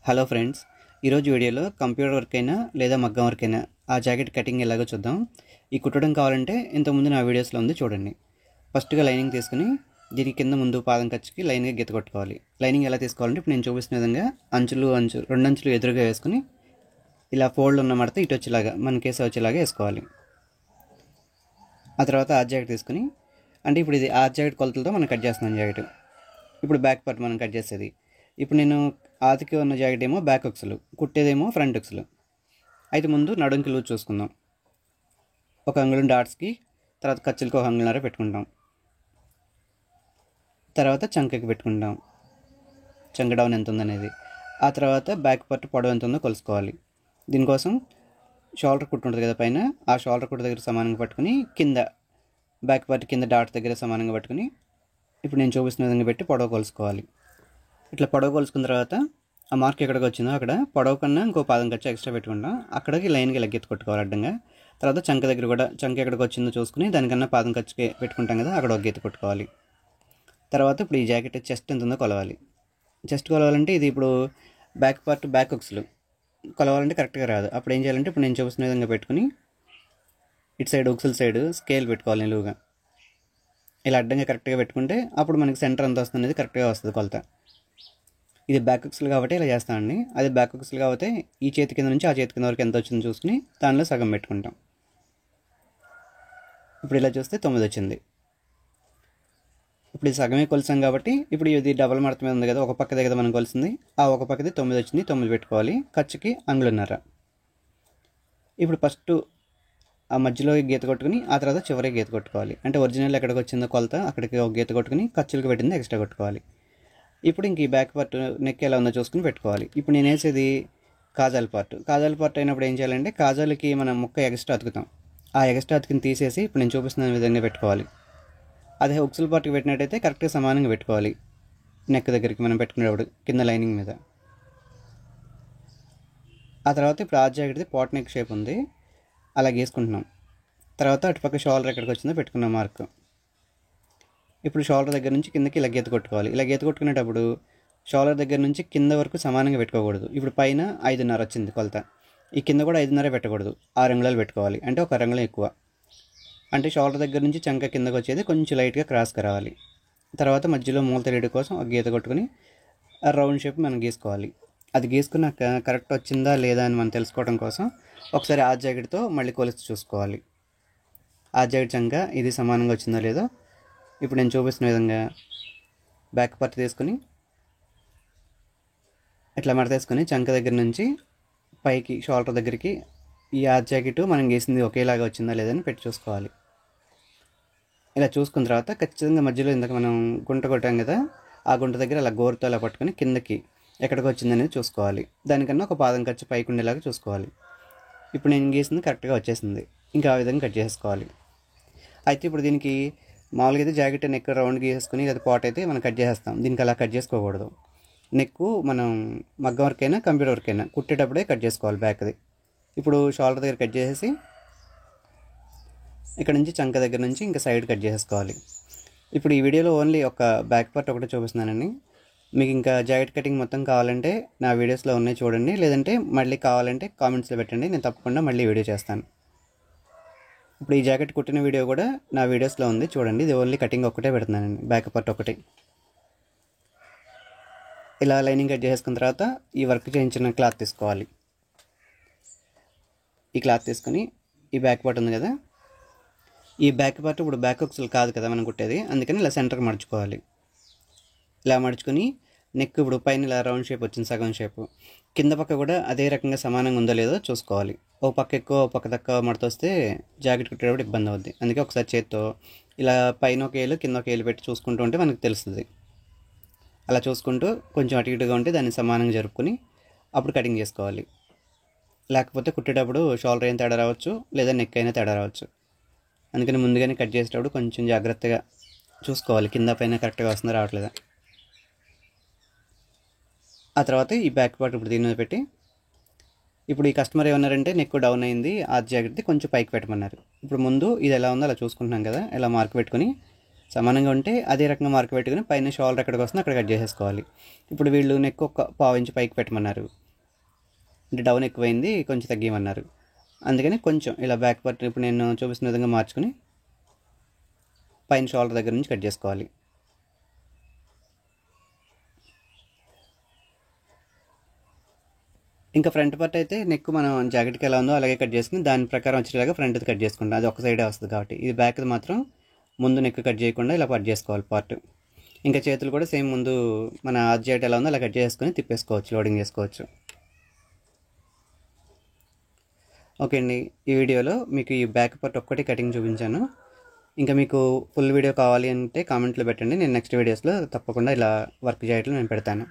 Hello friends, ఈరోజు వీడియోలో computer work అయినా లేదా మగ్గం వర్క్ అయినా ఆ జాకెట్ కటింగ్ ఎలాగో చూద్దాం. ఈ కుట్టడం కావాలంటే ఇంతకుముందు నా వీడియోస్లో ఉంది చూడండి. ఫస్ట్గా లైనింగ్ తీసుకుని దీని కింద ముందు పాదం ఖర్చుకి లైన్గా గీత కొట్టుకోవాలి. లైనింగ్ ఎలా తీసుకోవాలంటే ఇప్పుడు నేను చూపిస్తున్న విధంగా రెండు అంచులు ఎదురుగా వేసుకుని ఇలా ఫోల్డ్ ఉన్న మడత ఇటు వచ్చేలాగా మన కేసు వచ్చేలాగా వేసుకోవాలి. ఆ తర్వాత ఆ జాకెట్ తీసుకుని అంటే ఇప్పుడు ఇది ఆ జాకెట్ కొలతలతో మనం కట్ చేస్తున్నాం జాకెట్. ఇప్పుడు బ్యాక్ పార్ట్ మనం కట్ చేసేది. ఇప్పుడు నేను ఆతికి ఉన్న జాకెట్ ఏమో బ్యాక్ ఉక్సులు, కుట్టేదేమో ఫ్రంట్ ఉక్సులు. అయితే ముందు నడుంకి లూజ్ చూసుకుందాం. ఒక అంగుళం డాట్స్కి, తర్వాత ఖర్చులకి ఒక అంగుళన్నర పెట్టుకుంటాం. తర్వాత చంకకి పెట్టుకుంటాం, చంక డౌన్ ఎంత ఉందనేది. ఆ తర్వాత బ్యాక్ పార్ట్ పొడవు ఎంత ఉందో కొలుసుకోవాలి. దీనికోసం షోల్డర్ కుట్టు ఉంటుంది కదా పైన, ఆ షోల్డర్ కుట్టు దగ్గర సమానంగా పట్టుకుని కింద బ్యాక్ పార్ట్ కింద డాట్ దగ్గర సమానంగా పట్టుకుని ఇప్పుడు నేను చూపిస్తున్న విధంగా పెట్టి పొడవు కొలుసుకోవాలి. ఇట్లా పొడవు కొలుసుకున్న తర్వాత ఆ మార్క్ ఎక్కడికి వచ్చిందో అక్కడ పొడవు కన్నా ఇంకో పాదం ఖర్చు ఎక్స్ట్రా పెట్టుకుంటాం. అక్కడికి లైన్కి లెగ్గెత్తి కొట్టుకోవాలి అడ్డంగా. తర్వాత చంక దగ్గర కూడా చంక ఎక్కడికి వచ్చిందో చూసుకుని దానికన్నా పాదం ఖర్చుకి పెట్టుకుంటాం కదా, అక్కడ ఒక గీత కొట్టుకోవాలి. తర్వాత ఇప్పుడు ఈ జాకెట్ చెస్ట్ ఎంత ఉందో కొలవాలి. చెస్ట్ కొలవాలంటే ఇది ఇప్పుడు బ్యాక్ పార్ట్ బ్యాక్ ఉక్స్లు కొలవాలంటే కరెక్ట్గా రాదు. అప్పుడు ఏం చేయాలంటే ఇప్పుడు నేను చూపిస్తున్న విధంగా పెట్టుకుని ఇటు సైడ్ ఉక్సుల సైడ్ స్కేల్ పెట్టుకోవాలి నిలువుగా. ఇలా అడ్డంగా కరెక్ట్గా పెట్టుకుంటే అప్పుడు మనకి సెంటర్ ఎంత వస్తుంది అనేది కరెక్ట్గా వస్తుంది కొలత. ఇది బ్యాక్ ఉక్సులు కాబట్టి ఇలా చేస్తామండి. అదే బ్యాక్ ఉక్సులు కాబట్టి ఈ చేతి కింద నుంచి ఆ చేతి కింద వరకు ఎంత వచ్చిందో చూసుకుని దానిలో సగం పెట్టుకుంటాం. ఇప్పుడు ఇలా చూస్తే 9 వచ్చింది. ఇప్పుడు ఇది సగమే కొలిసాం కాబట్టి ఇప్పుడు ఇది డబల్ మడత మీద ఉంది కదా, ఒక పక్క దగ్గర మనం కొలిసింది, ఆ ఒక పక్కది 9 వచ్చింది. 9 పెట్టుకోవాలి. ఖర్చుకి అంగుళన్నర. ఇప్పుడు ఫస్ట్ ఆ మధ్యలో గీత కొట్టుకుని ఆ తర్వాత చివరికి గీత కొట్టుకోవాలి. అంటే ఒరిజినల్ ఎక్కడికి వచ్చిందో కొలత అక్కడికి ఒక గీత కొట్టుకుని ఖర్చులకు పెట్టింది ఎక్స్ట్రా కొట్టుకోవాలి. ఇప్పుడు ఇంక ఈ బ్యాక్ పార్ట్ నెక్ ఎలా ఉందో చూసుకుని పెట్టుకోవాలి. ఇప్పుడు నేను వేసేది కాజాల పార్ట్ అయినప్పుడు ఏం చేయాలంటే కాజాలకి మనం ముక్క ఎక్స్ట్రా అతుకుతాం. ఆ ఎక్స్ట్రా అతికిని తీసేసి ఇప్పుడు నేను చూపిస్తున్న విధంగా పెట్టుకోవాలి. అదే ఉక్సుల పార్ట్కి పెట్టినట్టయితే కరెక్ట్గా సమానంగా పెట్టుకోవాలి. నెక్ దగ్గరికి మనం పెట్టుకునేటప్పుడు కింద లైనింగ్ మీద. ఆ తర్వాత ఇప్పుడు ఆ జాకెట్ది పాట్ నెక్ షేప్ ఉంది, అలా గీసుకుంటున్నాం. తర్వాత అటుపక్క షోల్డర్ ఎక్కడికి వచ్చిందో పెట్టుకున్నాం మార్క్. ఇప్పుడు షోల్డర్ దగ్గర నుంచి కిందకి ఇలా గీత కొట్టుకోవాలి. ఇలా గీత కొట్టుకునేటప్పుడు షోల్డర్ దగ్గర నుంచి కింద వరకు సమానంగా పెట్టుకోకూడదు. ఇప్పుడు పైన 5.5 వచ్చింది కొలత, ఈ కింద కూడా 5.5 పెట్టకూడదు, 6 అంగుళాలు పెట్టుకోవాలి. అంటే ఒక అంగుళం ఎక్కువ. అంటే షోల్డర్ దగ్గర నుంచి చంక కిందకు వచ్చేది కొంచెం లైట్గా క్రాస్గా రావాలి. తర్వాత మధ్యలో మూల తెలియడం కోసం ఒక గీత కొట్టుకుని ఆ రౌండ్ షేప్ మనం గీసుకోవాలి. అది గీసుకున్నాక కరెక్ట్ వచ్చిందా లేదా అని మనం తెలుసుకోవడం కోసం ఒకసారి ఆ జాకెట్తో మళ్ళీ కొలిసి చూసుకోవాలి. ఆ జాకెట్ చంక ఇది సమానంగా వచ్చిందా లేదో ఇప్పుడు నేను చూపిస్తున్న విధంగా బ్యాక్ పార్ట్ తీసుకుని ఇట్లా మడతేసుకొని చంక దగ్గర నుంచి పైకి షోల్డర్ దగ్గరికి ఈ ఆ జాకెట్ మనం గీసింది ఒకేలాగా వచ్చిందా లేదని పెట్టి చూసుకోవాలి. ఇలా చూసుకున్న తర్వాత ఖచ్చితంగా మధ్యలో ఇందాక మనం గుంట కొట్టాం కదా, ఆ గుంట దగ్గర అలా గోరుతో అలా పట్టుకొని కిందకి ఎక్కడికి వచ్చిందనేది చూసుకోవాలి. దానికన్నా ఒక పాదం ఖర్చు పైకి ఉండేలాగా చూసుకోవాలి. ఇప్పుడు నేను గీసింది కరెక్ట్గా వచ్చేసింది. ఇంకా ఆ విధంగా కట్ చేసుకోవాలి. అయితే ఇప్పుడు దీనికి మామూలుగా అయితే జాకెట్ నెక్ రౌండ్ గీసేసుకుని అది పాట్ అయితే మనం కట్ చేసేస్తాం. దీనికి అలా కట్ చేసుకోకూడదు. నెక్ మనం మగ్గం వర్క్ అయినా కంప్యూటర్ వర్క్ అయినా కుట్టేటప్పుడే కట్ చేసుకోవాలి బ్యాక్ది. ఇప్పుడు షోల్డర్ దగ్గర కట్ చేసేసి ఇక్కడ నుంచి చంక దగ్గర నుంచి ఇంకా సైడ్ కట్ చేసేసుకోవాలి. ఇప్పుడు ఈ వీడియోలో ఓన్లీ ఒక బ్యాక్ పార్ట్ ఒకటే చూపిస్తున్నానండి. మీకు ఇంకా జాకెట్ కటింగ్ మొత్తం కావాలంటే నా వీడియోస్లో ఉన్నాయి చూడండి, లేదంటే మళ్ళీ కావాలంటే కామెంట్స్లో పెట్టండి, నేను తప్పకుండా మళ్ళీ వీడియో చేస్తాను. ఇప్పుడు ఈ జాకెట్ కుట్టిన వీడియో కూడా నా వీడియోస్లో ఉంది చూడండి. ఇది ఓన్లీ కటింగ్ ఒక్కటే పెడుతున్నానండి, బ్యాక్ పార్ట్ ఒకటే. ఇలా లైనింగ్ కట్ చేసుకున్న తర్వాత ఈ వర్క్ చేయించిన క్లాత్ తీసుకోవాలి. ఈ క్లాత్ తీసుకొని ఈ బ్యాక్ పార్ట్ ఉంది కదా, ఈ బ్యాక్ పార్ట్ ఇప్పుడు బ్యాక్ ఉక్సులు కాదు కదా మనం కుట్టేది, అందుకని ఇలా సెంటర్కి మడుచుకోవాలి. ఇలా మడుచుకొని నెక్ ఇప్పుడు పైన ఇలా రౌండ్ షేప్ వచ్చింది సగం షేప్, కింద పక్క కూడా అదే రకంగా సమానంగా ఉందో లేదో చూసుకోవాలి. ఒక పక్క ఎక్కువ ఒక పక్క తక్కువ మడత వస్తే జాకెట్ కుట్టేటప్పుడు ఇబ్బంది అవుద్ది. అందుకే ఒకసారి చేత్తో ఇలా పైన ఒక ఏలు కింద ఒక ఏలు పెట్టి చూసుకుంటూ ఉంటే మనకు తెలుస్తుంది. అలా చూసుకుంటూ కొంచెం అటు ఇటుగా ఉంటే దాన్ని సమానంగా జరుపుకొని అప్పుడు కటింగ్ చేసుకోవాలి. లేకపోతే కుట్టేటప్పుడు షోల్డర్ అయినా తేడా రావచ్చు, లేదా నెక్ అయినా తేడా రావచ్చు. అందుకని ముందుగానే కట్ చేసేటప్పుడు కొంచెం జాగ్రత్తగా చూసుకోవాలి కింద పైన కరెక్ట్గా వస్తుందో రావట్లేదా. ఆ తర్వాత ఈ బ్యాక్ పార్ట్ ఇప్పుడు దీని మీద పెట్టి ఇప్పుడు ఈ కస్టమర్ ఏమన్నారంటే నెక్ డౌన్ అయింది, ఆ జాకెట్ది కొంచెం పైకి పెట్టమన్నారు. ఇప్పుడు ముందు ఇది ఎలా ఉందో అలా చూసుకుంటున్నాం కదా, ఇలా మార్క్ పెట్టుకుని సమానంగా ఉంటే అదే రకంగా మార్క్ పెట్టుకుని పైన షోల్డర్ ఎక్కడికి వస్తుందో అక్కడ కట్ చేసేసుకోవాలి. ఇప్పుడు వీళ్ళు నెక్ ఒక పావు ఇంచు పైకి పెట్టమన్నారు, అంటే డౌన్ ఎక్కువైంది కొంచెం తగ్గిమన్నారు. అందుకని కొంచెం ఇలా బ్యాక్ పార్ట్ ఇప్పుడు నేను చూపిస్తున్న విధంగా మార్చుకుని పైన షోల్డర్ దగ్గర నుంచి కట్ చేసుకోవాలి. ఇంకా ఫ్రంట్ పార్ట్ అయితే నెక్ మనం జాకెట్కి ఎలా ఉందో అలాగే కట్ చేసుకుని దాని ప్రకారం వచ్చేలాగా ఫ్రంట్ది కట్ చేసుకుంటాం. అది ఒక సైడే వస్తుంది కాబట్టి. ఇది బ్యాక్ది మాత్రం ముందు నెక్ కట్ చేయకుండా ఇలా కట్ చేసుకోవాలి పార్ట్. ఇంకా చేతులు కూడా సేమ్ ముందు మన జాకెట్ ఎలా ఉందో అలా కట్ చేసుకొని తిప్పేసుకోవచ్చు, లోడింగ్ చేసుకోవచ్చు. ఓకే అండి, ఈ వీడియోలో మీకు ఈ బ్యాక్ పార్ట్ ఒక్కటి కటింగ్ చూపించాను. ఇంకా మీకు ఫుల్ వీడియో కావాలి అంటే కామెంట్లో పెట్టండి, నేను నెక్స్ట్ వీడియోస్లో తప్పకుండా ఇలా వర్క్ జాకెట్లు నేను పెడతాను.